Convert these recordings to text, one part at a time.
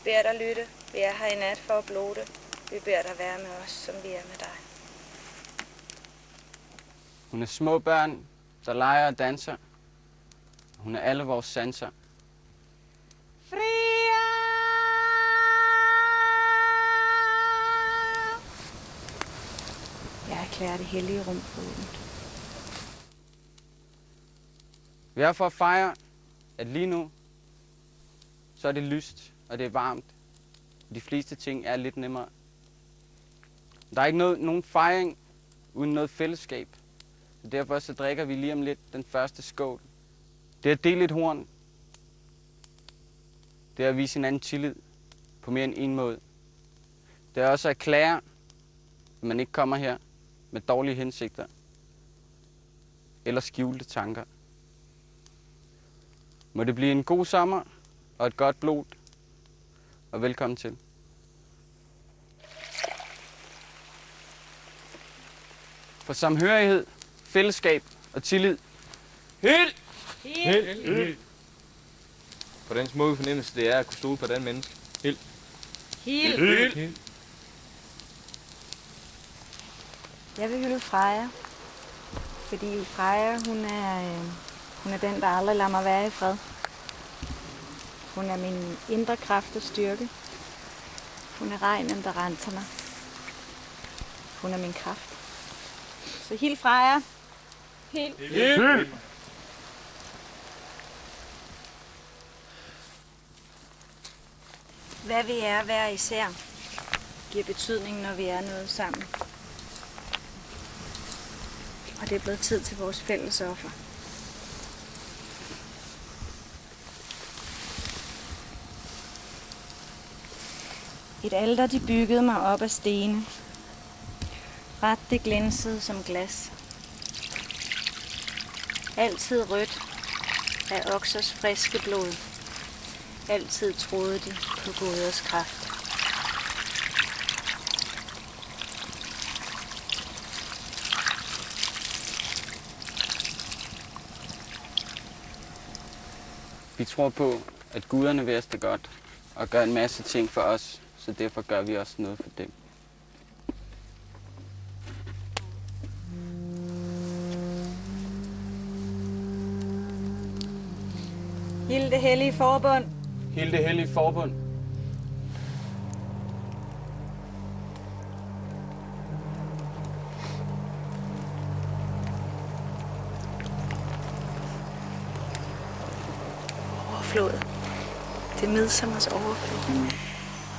beder dig lytte. Vi er her i nat for at blote. Vi beder dig være med os, som vi er med dig. Hun er små børn, der leger og danser. Hun er alle vores sanser. Fria! Jeg erklærer det hellige rum for åbent. Vi er for at fejre, at lige nu, så er det lyst, og det er varmt. De fleste ting er lidt nemmere. Der er ikke nogen fejring uden noget fællesskab. Så derfor så drikker vi lige om lidt den første skål. Det er at dele et horn. Det er at vise hinanden tillid på mere end en måde. Det er også at erklære, at man ikke kommer her med dårlige hensigter eller skjulte tanker. Må det blive en god sommer og et godt blod, og velkommen til. For samhørighed, fællesskab og tillid. Helt! Helt! For den smukke fornemmelse, det er at kunne stole på den menneske. Helt! Jeg vil hylde Freja, fordi Freja, hun er den, der aldrig lader mig være i fred. Hun er min indre kraft og styrke. Hun er regnen, der renser mig. Hun er min kraft. Så hil Freja. Helt. Hvad vi er hver især, giver betydning, når vi er noget sammen. Og det er blevet tid til vores fælles offer. Et alter, de byggede mig op af stene. Ret det glænsede som glas. Altid rødt af oksers friske blod. Altid troede de på goders kraft. Vi tror på, at guderne vil os det godt og gør en masse ting for os, så derfor gør vi også noget for dem. Hil det hellige forbund. Hil det hellige forbund. Overflod. Det er midsommers overflod.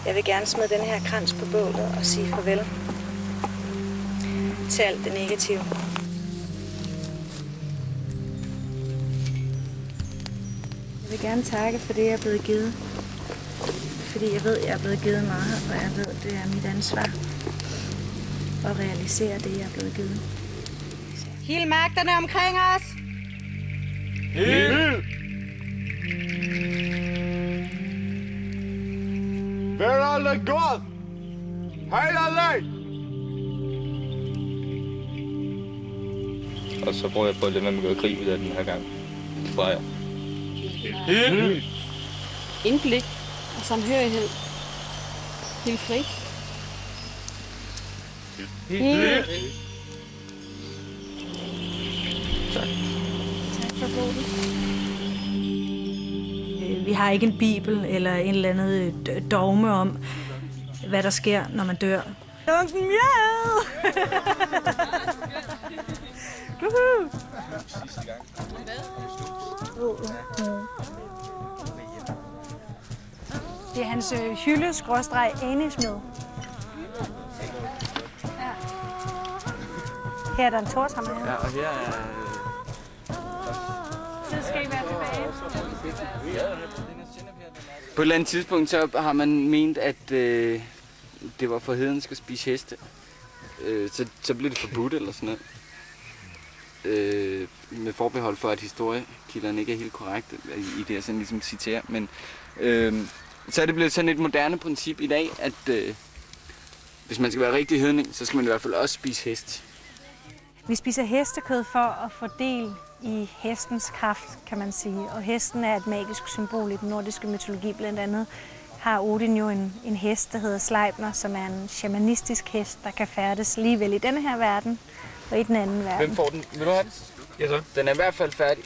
Jeg vil gerne smide den her krans på bålet og sige farvel til alt det negative. Jeg vil gerne takke for det, jeg er blevet givet. Fordi jeg ved, jeg er blevet givet meget, og jeg ved, det er mit ansvar at realisere det, jeg er blevet givet. Hil magterne omkring os! Hil! Vær alle godt! Hej alle! Og så prøver jeg på at lade være med at gøre krig ud af den her gang. Freja. Hil! Indblik og samhørighed. Helt fri. Hil! Tak. Tak for bålet. Vi har ikke en bibel eller en eller andet dogme om, hvad der sker, når man dør. Dunken mjød! Det er hans hylde-anismed. Ja. Her er der en torshammer her. Ja, og her er... Så skal I være tilbage. På et eller andet tidspunkt så har man ment, at det var for hedensk at spise heste. Så blev det forbudt eller sådan noget. Med forbehold for, at historiekilderne ikke er helt korrekte i det, jeg sådan ligesom citerer. Men så er det blevet sådan et moderne princip i dag, at hvis man skal være rigtig hedning, så skal man i hvert fald også spise hest. Vi spiser hestekød for at få del i hestens kraft, kan man sige. Og hesten er et magisk symbol i den nordiske mytologi, blandt andet har Odin jo en hest, der hedder Sleipner, som er en shamanistisk hest, der kan færdes lige vel i denne her verden og i den anden verden. Hvem får den? Vil du have den? Ja så. Den er i hvert fald færdig.